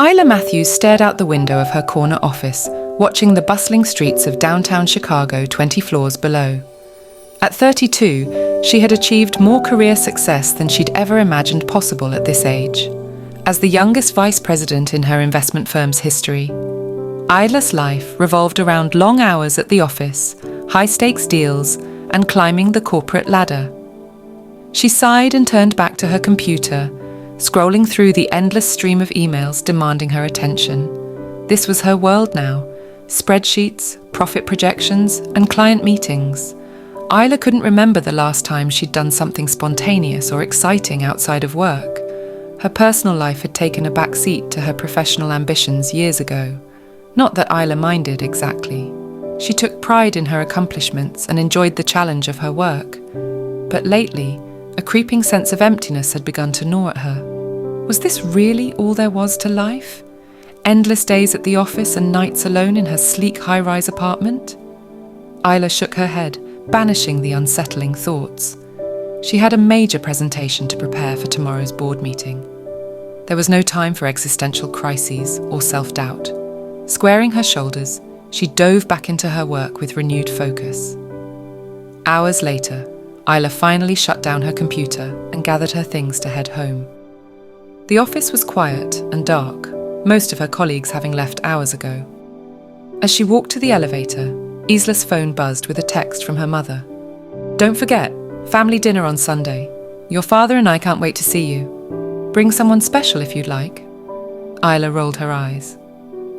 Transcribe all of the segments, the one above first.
Isla Matthews stared out the window of her corner office, watching the bustling streets of downtown Chicago 20 floors below. At 32, she had achieved more career success than she'd ever imagined possible at this age. As the youngest vice president in her investment firm's history, Isla's life revolved around long hours at the office, high-stakes deals, and climbing the corporate ladder. She sighed and turned back to her computer, scrolling through the endless stream of emails demanding her attention. This was her world now: spreadsheets, profit projections, and client meetings. Isla couldn't remember the last time she'd done something spontaneous or exciting outside of work. Her personal life had taken a back seat to her professional ambitions years ago. Not that Isla minded exactly. She took pride in her accomplishments and enjoyed the challenge of her work. But lately, a creeping sense of emptiness had begun to gnaw at her. Was this really all there was to life? Endless days at the office and nights alone in her sleek high-rise apartment? Isla shook her head, banishing the unsettling thoughts. She had a major presentation to prepare for tomorrow's board meeting. There was no time for existential crises or self-doubt. Squaring her shoulders, she dove back into her work with renewed focus. Hours later, Isla finally shut down her computer and gathered her things to head home. The office was quiet and dark, most of her colleagues having left hours ago. As she walked to the elevator, Isla's phone buzzed with a text from her mother. "Don't forget, family dinner on Sunday. Your father and I can't wait to see you. Bring someone special if you'd like." Isla rolled her eyes.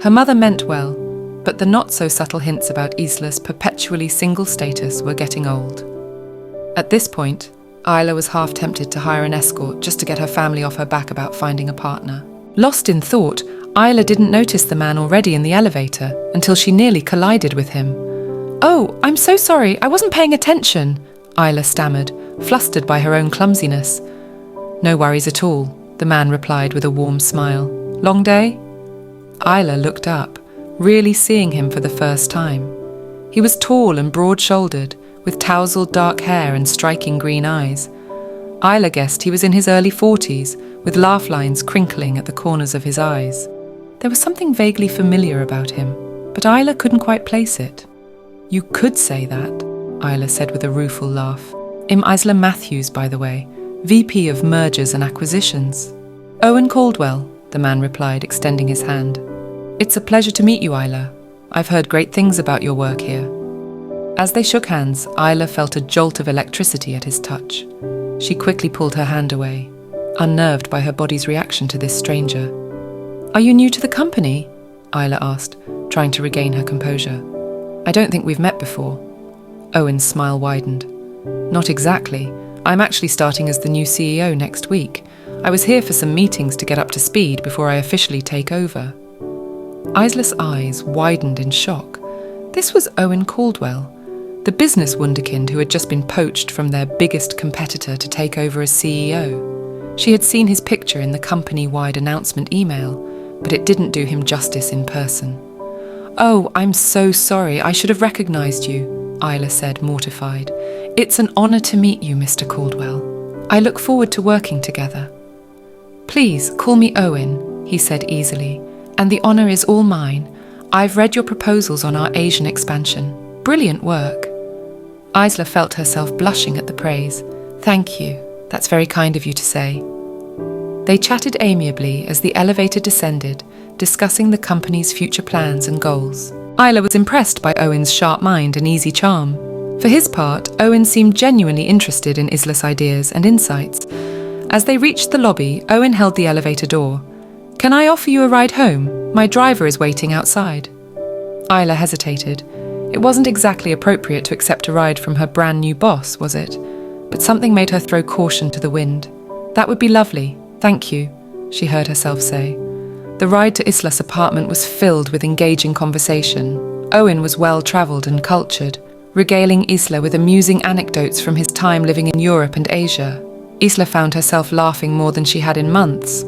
Her mother meant well, but the not-so-subtle hints about Isla's perpetually single status were getting old. At this point, Isla was half tempted to hire an escort just to get her family off her back about finding a partner. Lost in thought, Isla didn't notice the man already in the elevator until she nearly collided with him. "Oh, I'm so sorry, I wasn't paying attention," Isla stammered, flustered by her own clumsiness. "No worries at all," the man replied with a warm smile. "Long day?" Isla looked up, really seeing him for the first time. He was tall and broad-shouldered, with tousled dark hair and striking green eyes. Isla guessed he was in his early 40s, with laugh lines crinkling at the corners of his eyes. There was something vaguely familiar about him, but Isla couldn't quite place it. "You could say that," Isla said with a rueful laugh. "I'm Isla Matthews, by the way, VP of Mergers and Acquisitions." "Owen Caldwell," the man replied, extending his hand. "It's a pleasure to meet you, Isla. I've heard great things about your work here." As they shook hands, Isla felt a jolt of electricity at his touch. She quickly pulled her hand away, unnerved by her body's reaction to this stranger. "Are you new to the company?" Isla asked, trying to regain her composure. "I don't think we've met before." Owen's smile widened. "Not exactly. I'm actually starting as the new CEO next week. I was here for some meetings to get up to speed before I officially take over." Isla's eyes widened in shock. This was Owen Caldwell, the business wunderkind who had just been poached from their biggest competitor to take over as CEO. She had seen his picture in the company-wide announcement email, but it didn't do him justice in person. "Oh, I'm so sorry. I should have recognized you," Isla said, mortified. "It's an honor to meet you, Mr. Caldwell. I look forward to working together." "Please, call me Owen," he said easily, "and the honor is all mine. I've read your proposals on our Asian expansion. Brilliant work." Isla felt herself blushing at the praise. "Thank you. That's very kind of you to say." They chatted amiably as the elevator descended, discussing the company's future plans and goals. Isla was impressed by Owen's sharp mind and easy charm. For his part, Owen seemed genuinely interested in Isla's ideas and insights. As they reached the lobby, Owen held the elevator door. "Can I offer you a ride home? My driver is waiting outside." Isla hesitated. It wasn't exactly appropriate to accept a ride from her brand new boss, was it? But something made her throw caution to the wind. "That would be lovely, thank you," she heard herself say. The ride to Isla's apartment was filled with engaging conversation. Owen was well-travelled and cultured, regaling Isla with amusing anecdotes from his time living in Europe and Asia. Isla found herself laughing more than she had in months.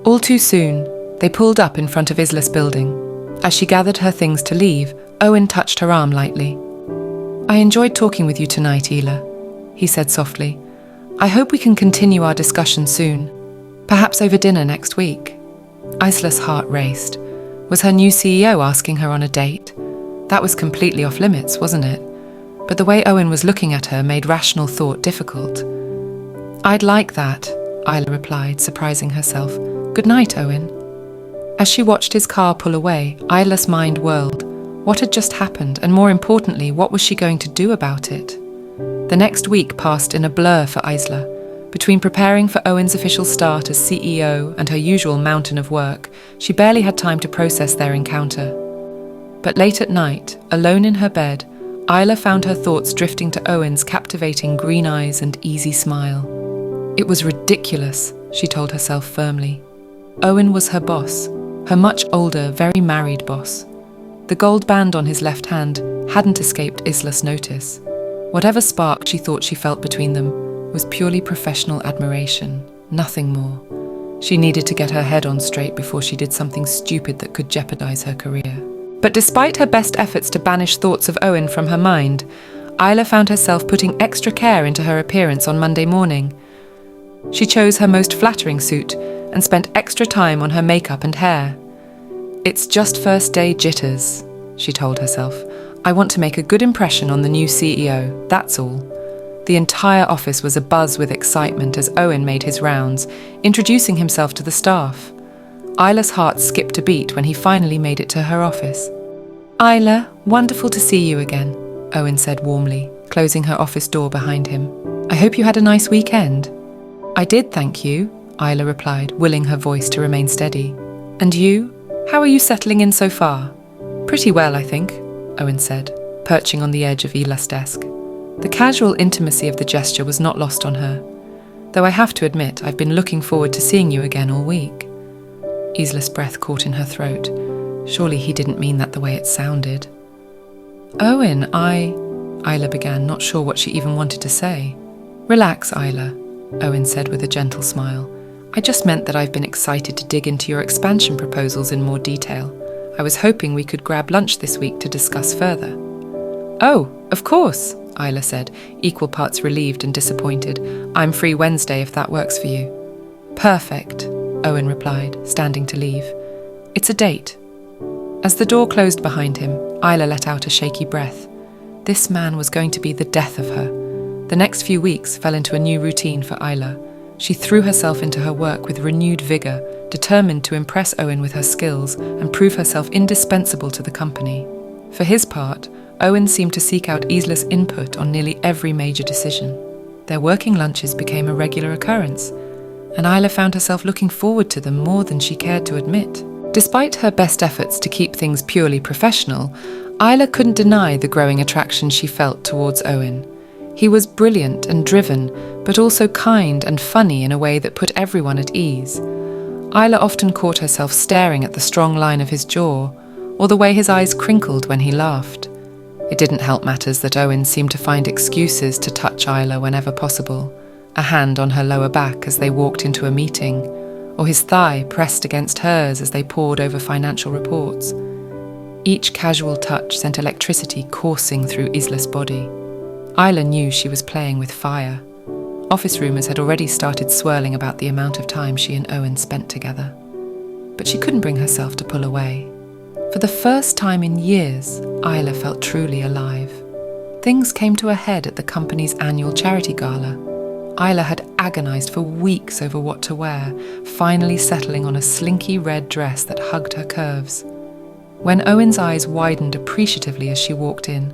All too soon, they pulled up in front of Isla's building. As she gathered her things to leave, Owen touched her arm lightly. "I enjoyed talking with you tonight, Isla," he said softly. "I hope we can continue our discussion soon, perhaps over dinner next week." Isla's heart raced. Was her new CEO asking her on a date? That was completely off limits, wasn't it? But the way Owen was looking at her made rational thought difficult. "I'd like that," Isla replied, surprising herself. "Good night, Owen." As she watched his car pull away, Isla's mind whirled. What had just happened, and more importantly, what was she going to do about it? The next week passed in a blur for Isla. Between preparing for Owen's official start as CEO and her usual mountain of work, she barely had time to process their encounter. But late at night, alone in her bed, Isla found her thoughts drifting to Owen's captivating green eyes and easy smile. It was ridiculous, she told herself firmly. Owen was her boss, her much older, very married boss. The gold band on his left hand hadn't escaped Isla's notice. Whatever spark she thought she felt between them was purely professional admiration, nothing more. She needed to get her head on straight before she did something stupid that could jeopardize her career. But despite her best efforts to banish thoughts of Owen from her mind, Isla found herself putting extra care into her appearance on Monday morning. She chose her most flattering suit and spent extra time on her makeup and hair. "It's just first day jitters," she told herself. "I want to make a good impression on the new CEO, that's all." The entire office was abuzz with excitement as Owen made his rounds, introducing himself to the staff. Isla's heart skipped a beat when he finally made it to her office. "Isla, wonderful to see you again," Owen said warmly, closing her office door behind him. "I hope you had a nice weekend." "I did, thank you," Isla replied, willing her voice to remain steady. "And you? How are you settling in so far?" "Pretty well, I think," Owen said, perching on the edge of Isla's desk. The casual intimacy of the gesture was not lost on her. "Though I have to admit, I've been looking forward to seeing you again all week." Isla's breath caught in her throat. Surely he didn't mean that the way it sounded. "Owen, Isla began, not sure what she even wanted to say. "Relax, Isla," Owen said with a gentle smile. "I just meant that I've been excited to dig into your expansion proposals in more detail. I was hoping we could grab lunch this week to discuss further." "Oh, of course," Isla said, equal parts relieved and disappointed. "I'm free Wednesday if that works for you." "Perfect," Owen replied, standing to leave. "It's a date." As the door closed behind him, Isla let out a shaky breath. This man was going to be the death of her. The next few weeks fell into a new routine for Isla. She threw herself into her work with renewed vigour, determined to impress Owen with her skills and prove herself indispensable to the company. For his part, Owen seemed to seek out Isla's input on nearly every major decision. Their working lunches became a regular occurrence, and Isla found herself looking forward to them more than she cared to admit. Despite her best efforts to keep things purely professional, Isla couldn't deny the growing attraction she felt towards Owen. He was brilliant and driven, but also kind and funny in a way that put everyone at ease. Isla often caught herself staring at the strong line of his jaw, or the way his eyes crinkled when he laughed. It didn't help matters that Owen seemed to find excuses to touch Isla whenever possible, a hand on her lower back as they walked into a meeting, or his thigh pressed against hers as they pored over financial reports. Each casual touch sent electricity coursing through Isla's body. Isla knew she was playing with fire. Office rumours had already started swirling about the amount of time she and Owen spent together. But she couldn't bring herself to pull away. For the first time in years, Isla felt truly alive. Things came to a head at the company's annual charity gala. Isla had agonised for weeks over what to wear, finally settling on a slinky red dress that hugged her curves. When Owen's eyes widened appreciatively as she walked in,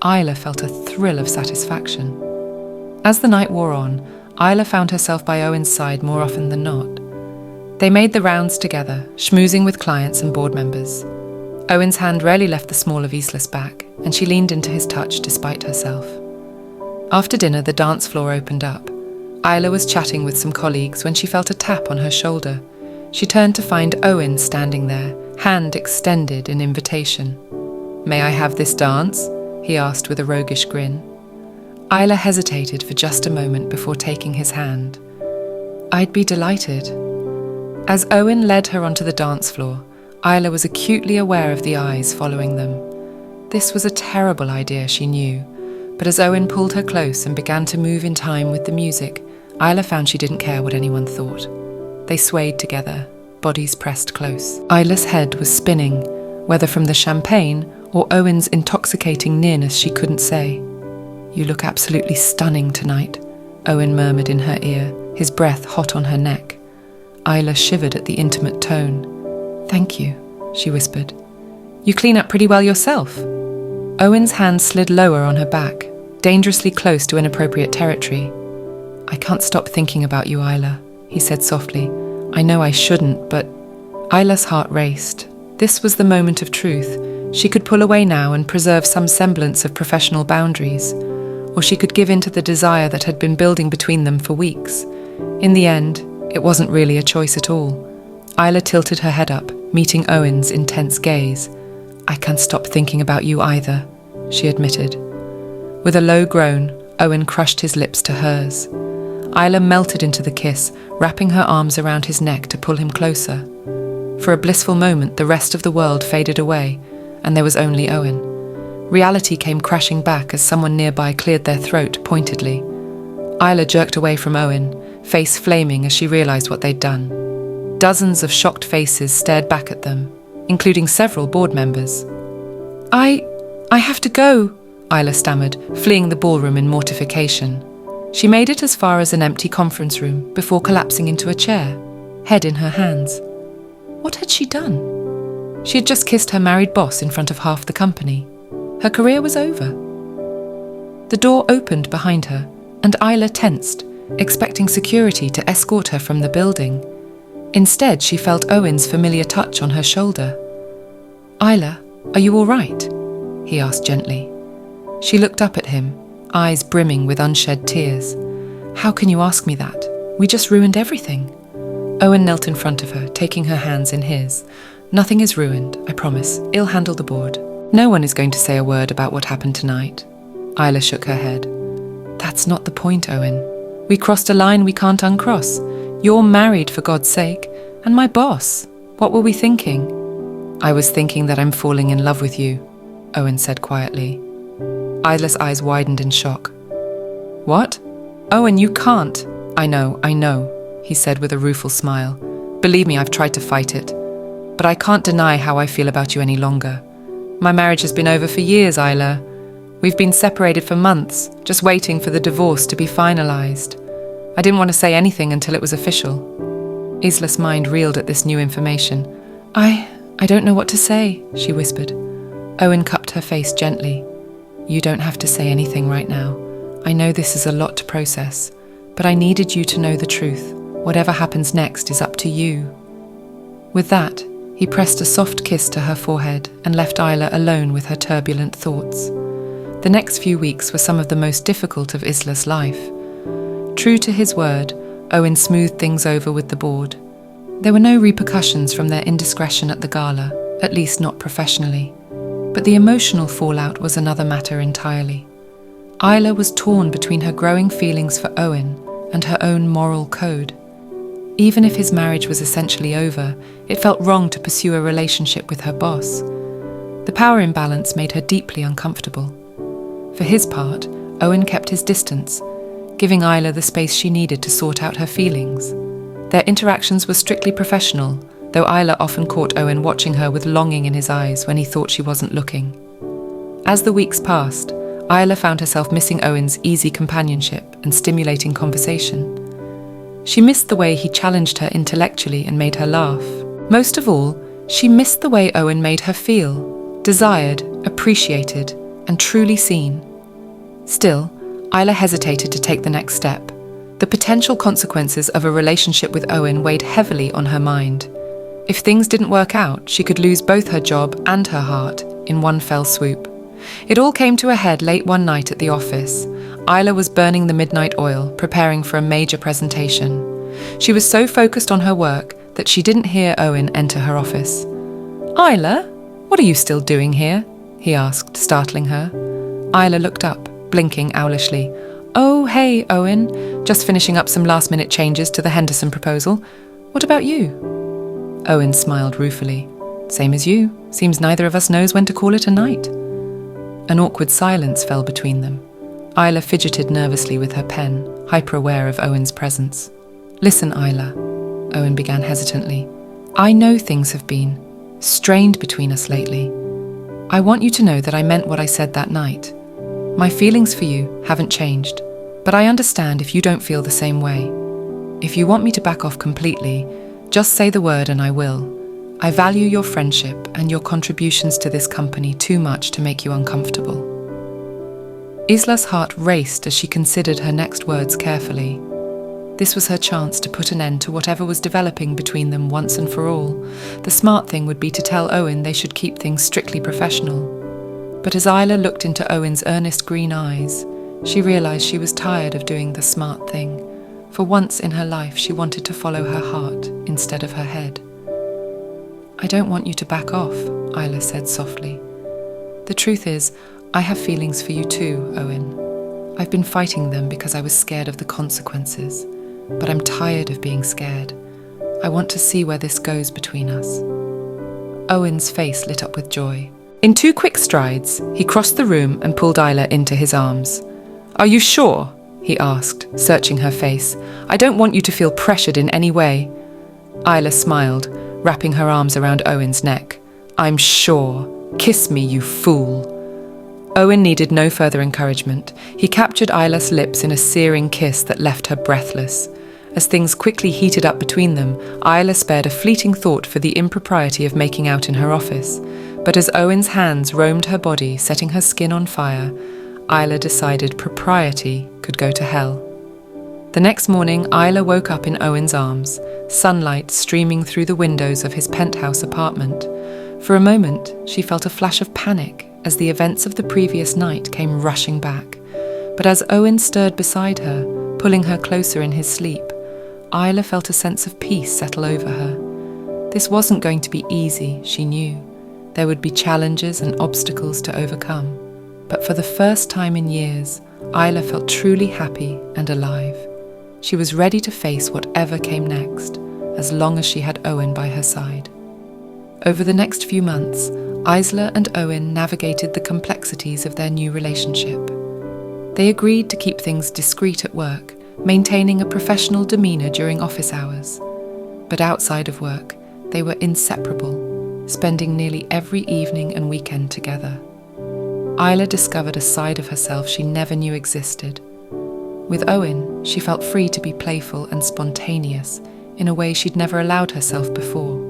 Isla felt a thrill of satisfaction. As the night wore on, Isla found herself by Owen's side more often than not. They made the rounds together, schmoozing with clients and board members. Owen's hand rarely left the small of Isla's back, and she leaned into his touch despite herself. After dinner, the dance floor opened up. Isla was chatting with some colleagues when she felt a tap on her shoulder. She turned to find Owen standing there, hand extended in invitation. "May I have this dance?" he asked with a roguish grin. Isla hesitated for just a moment before taking his hand. "I'd be delighted." As Owen led her onto the dance floor, Isla was acutely aware of the eyes following them. This was a terrible idea, she knew, but as Owen pulled her close and began to move in time with the music, Isla found she didn't care what anyone thought. They swayed together, bodies pressed close. Isla's head was spinning, whether from the champagne or Owen's intoxicating nearness she couldn't say. "You look absolutely stunning tonight," Owen murmured in her ear, his breath hot on her neck. Isla shivered at the intimate tone. "Thank you," she whispered. "You clean up pretty well yourself." Owen's hand slid lower on her back, dangerously close to inappropriate territory. "I can't stop thinking about you, Isla," he said softly. "I know I shouldn't, but..." Isla's heart raced. This was the moment of truth. She could pull away now and preserve some semblance of professional boundaries, or she could give in to the desire that had been building between them for weeks. In the end, it wasn't really a choice at all. Isla tilted her head up, meeting Owen's intense gaze. "I can't stop thinking about you either," she admitted. With a low groan, Owen crushed his lips to hers. Isla melted into the kiss, wrapping her arms around his neck to pull him closer. For a blissful moment, the rest of the world faded away, and there was only Owen. Reality came crashing back as someone nearby cleared their throat pointedly. Isla jerked away from Owen, face flaming as she realized what they'd done. Dozens of shocked faces stared back at them, including several board members. I have to go," Isla stammered, fleeing the ballroom in mortification. She made it as far as an empty conference room before collapsing into a chair, head in her hands. What had she done? She had just kissed her married boss in front of half the company. Her career was over. The door opened behind her, and Isla tensed, expecting security to escort her from the building. Instead, she felt Owen's familiar touch on her shoulder. "Isla, are you all right?" he asked gently. She looked up at him, eyes brimming with unshed tears. "How can you ask me that? We just ruined everything." Owen knelt in front of her, taking her hands in his. "Nothing is ruined, I promise. I'll handle the board. No one is going to say a word about what happened tonight." Isla shook her head. "That's not the point, Owen. We crossed a line we can't uncross. You're married, for God's sake, and my boss. What were we thinking?" "I was thinking that I'm falling in love with you," Owen said quietly. Isla's eyes widened in shock. "What? Owen, you can't." I know, he said with a rueful smile. "Believe me, I've tried to fight it. But I can't deny how I feel about you any longer. My marriage has been over for years, Isla. We've been separated for months, just waiting for the divorce to be finalized. I didn't want to say anything until it was official." Isla's mind reeled at this new information. I don't know what to say," she whispered. Owen cupped her face gently. "You don't have to say anything right now. I know this is a lot to process, but I needed you to know the truth. Whatever happens next is up to you." With that, he pressed a soft kiss to her forehead and left Isla alone with her turbulent thoughts. The next few weeks were some of the most difficult of Isla's life. True to his word, Owen smoothed things over with the board. There were no repercussions from their indiscretion at the gala, at least not professionally. But the emotional fallout was another matter entirely. Isla was torn between her growing feelings for Owen and her own moral code. Even if his marriage was essentially over, it felt wrong to pursue a relationship with her boss. The power imbalance made her deeply uncomfortable. For his part, Owen kept his distance, giving Isla the space she needed to sort out her feelings. Their interactions were strictly professional, though Isla often caught Owen watching her with longing in his eyes when he thought she wasn't looking. As the weeks passed, Isla found herself missing Owen's easy companionship and stimulating conversation. She missed the way he challenged her intellectually and made her laugh. Most of all, she missed the way Owen made her feel, desired, appreciated, and truly seen. Still, Isla hesitated to take the next step. The potential consequences of a relationship with Owen weighed heavily on her mind. If things didn't work out, she could lose both her job and her heart in one fell swoop. It all came to a head late one night at the office. Isla was burning the midnight oil, preparing for a major presentation. She was so focused on her work that she didn't hear Owen enter her office. "Isla, what are you still doing here?" he asked, startling her. Isla looked up, blinking owlishly. "Oh, hey, Owen. Just finishing up some last-minute changes to the Henderson proposal. What about you?" Owen smiled ruefully. "Same as you. Seems neither of us knows when to call it a night." An awkward silence fell between them. Isla fidgeted nervously with her pen, hyper-aware of Owen's presence. "Listen, Isla," Owen began hesitantly. I know things have been strained between us lately. I want you to know that I meant what I said that night. My feelings for you haven't changed, but I understand if you don't feel the same way. If you want me to back off completely, just say the word and I will. I value your friendship and your contributions to this company too much to make you uncomfortable. Isla's heart raced as she considered her next words carefully. This was her chance to put an end to whatever was developing between them once and for all. The smart thing would be to tell Owen they should keep things strictly professional. But as Isla looked into Owen's earnest green eyes, she realized she was tired of doing the smart thing. For once in her life, she wanted to follow her heart instead of her head. I don't want you to back off, Isla said softly. The truth is, I have feelings for you too, Owen. I've been fighting them because I was scared of the consequences, but I'm tired of being scared. I want to see where this goes between us. Owen's face lit up with joy. In 2 quick strides, he crossed the room and pulled Isla into his arms. Are you sure? He asked, searching her face. I don't want you to feel pressured in any way. Isla smiled, wrapping her arms around Owen's neck. I'm sure. Kiss me, you fool. Owen needed no further encouragement. He captured Isla's lips in a searing kiss that left her breathless. As things quickly heated up between them, Isla spared a fleeting thought for the impropriety of making out in her office. But as Owen's hands roamed her body, setting her skin on fire, Isla decided propriety could go to hell. The next morning, Isla woke up in Owen's arms, sunlight streaming through the windows of his penthouse apartment. For a moment, she felt a flash of panic as the events of the previous night came rushing back. But as Owen stirred beside her, pulling her closer in his sleep, Isla felt a sense of peace settle over her. This wasn't going to be easy, she knew. There would be challenges and obstacles to overcome. But for the first time in years, Isla felt truly happy and alive. She was ready to face whatever came next, as long as she had Owen by her side. Over the next few months, Isla and Owen navigated the complexities of their new relationship. They agreed to keep things discreet at work, maintaining a professional demeanour during office hours. But outside of work, they were inseparable, spending nearly every evening and weekend together. Isla discovered a side of herself she never knew existed. With Owen, she felt free to be playful and spontaneous in a way she'd never allowed herself before.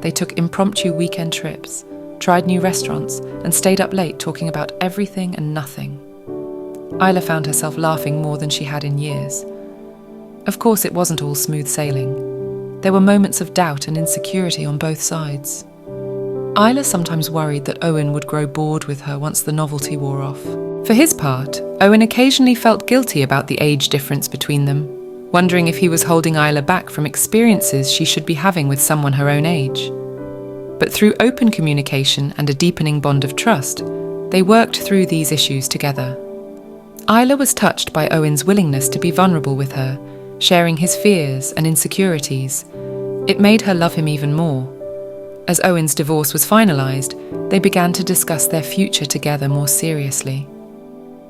They took impromptu weekend trips, tried new restaurants, and stayed up late talking about everything and nothing. Isla found herself laughing more than she had in years. Of course, it wasn't all smooth sailing. There were moments of doubt and insecurity on both sides. Isla sometimes worried that Owen would grow bored with her once the novelty wore off. For his part, Owen occasionally felt guilty about the age difference between them, wondering if he was holding Isla back from experiences she should be having with someone her own age. But through open communication and a deepening bond of trust, they worked through these issues together. Isla was touched by Owen's willingness to be vulnerable with her, sharing his fears and insecurities. It made her love him even more. As Owen's divorce was finalised, they began to discuss their future together more seriously.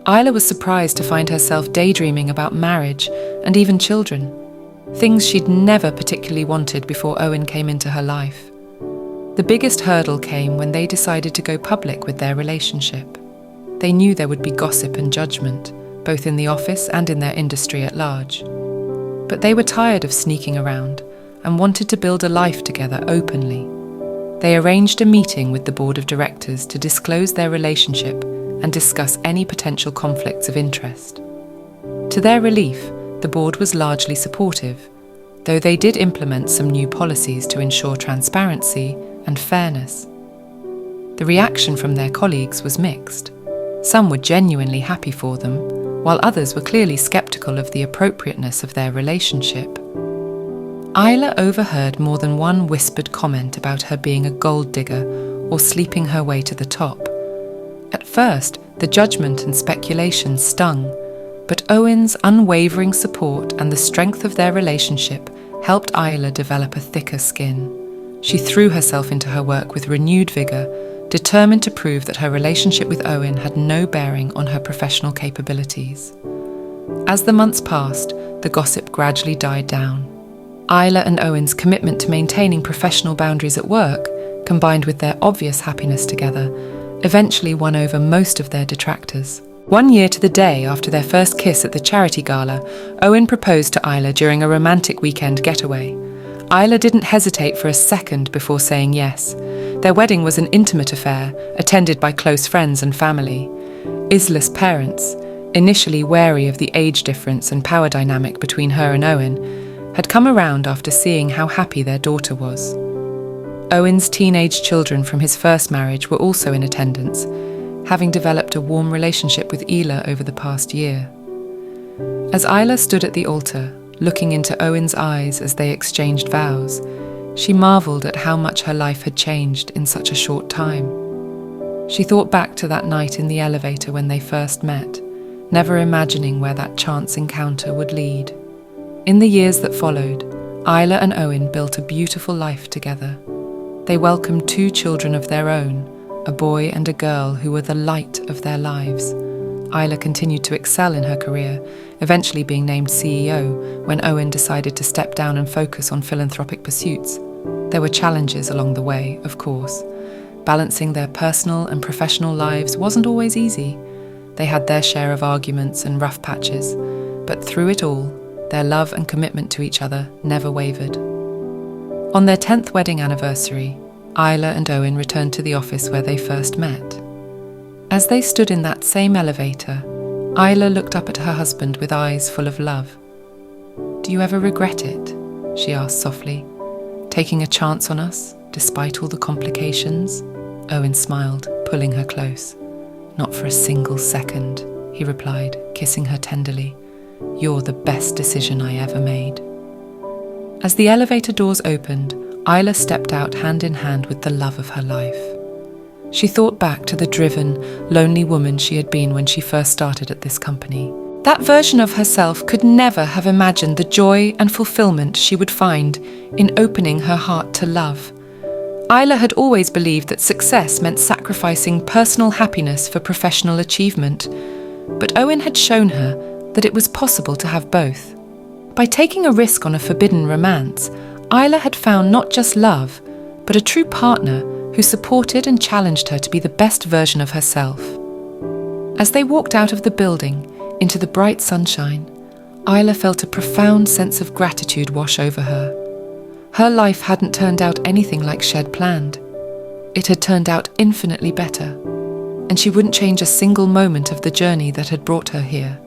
Isla was surprised to find herself daydreaming about marriage and even children, things she'd never particularly wanted before Owen came into her life. The biggest hurdle came when they decided to go public with their relationship. They knew there would be gossip and judgment, both in the office and in their industry at large. But they were tired of sneaking around and wanted to build a life together openly. They arranged a meeting with the board of directors to disclose their relationship and discuss any potential conflicts of interest. To their relief, the board was largely supportive, though they did implement some new policies to ensure transparency and fairness. The reaction from their colleagues was mixed. Some were genuinely happy for them, while others were clearly skeptical of the appropriateness of their relationship. Isla overheard more than one whispered comment about her being a gold digger or sleeping her way to the top. At first, the judgment and speculation stung, but Owen's unwavering support and the strength of their relationship helped Isla develop a thicker skin. She threw herself into her work with renewed vigour, determined to prove that her relationship with Owen had no bearing on her professional capabilities. As the months passed, the gossip gradually died down. Isla and Owen's commitment to maintaining professional boundaries at work, combined with their obvious happiness together, eventually won over most of their detractors. 1 year to the day after their first kiss at the charity gala, Owen proposed to Isla during a romantic weekend getaway. Isla didn't hesitate for a second before saying yes. Their wedding was an intimate affair, attended by close friends and family. Isla's parents, initially wary of the age difference and power dynamic between her and Owen, had come around after seeing how happy their daughter was. Owen's teenage children from his first marriage were also in attendance, having developed a warm relationship with Isla over the past year. As Isla stood at the altar, looking into Owen's eyes as they exchanged vows, she marvelled at how much her life had changed in such a short time. She thought back to that night in the elevator when they first met, never imagining where that chance encounter would lead. In the years that followed, Isla and Owen built a beautiful life together. They welcomed 2 children of their own, a boy and a girl who were the light of their lives. Isla continued to excel in her career, eventually being named CEO when Owen decided to step down and focus on philanthropic pursuits. There were challenges along the way, of course. Balancing their personal and professional lives wasn't always easy. They had their share of arguments and rough patches, but through it all, their love and commitment to each other never wavered. On their 10th wedding anniversary, Isla and Owen returned to the office where they first met. As they stood in that same elevator, Isla looked up at her husband with eyes full of love. "Do you ever regret it?" she asked softly. "Taking a chance on us, despite all the complications?" Owen smiled, pulling her close. "Not for a single second," he replied, kissing her tenderly. "You're the best decision I ever made." As the elevator doors opened, Isla stepped out hand in hand with the love of her life. She thought back to the driven, lonely woman she had been when she first started at this company. That version of herself could never have imagined the joy and fulfillment she would find in opening her heart to love. Isla had always believed that success meant sacrificing personal happiness for professional achievement, but Owen had shown her that it was possible to have both. By taking a risk on a forbidden romance, Isla had found not just love, but a true partner who supported and challenged her to be the best version of herself. As they walked out of the building into the bright sunshine, Isla felt a profound sense of gratitude wash over her. Her life hadn't turned out anything like she'd planned. It had turned out infinitely better, and she wouldn't change a single moment of the journey that had brought her here.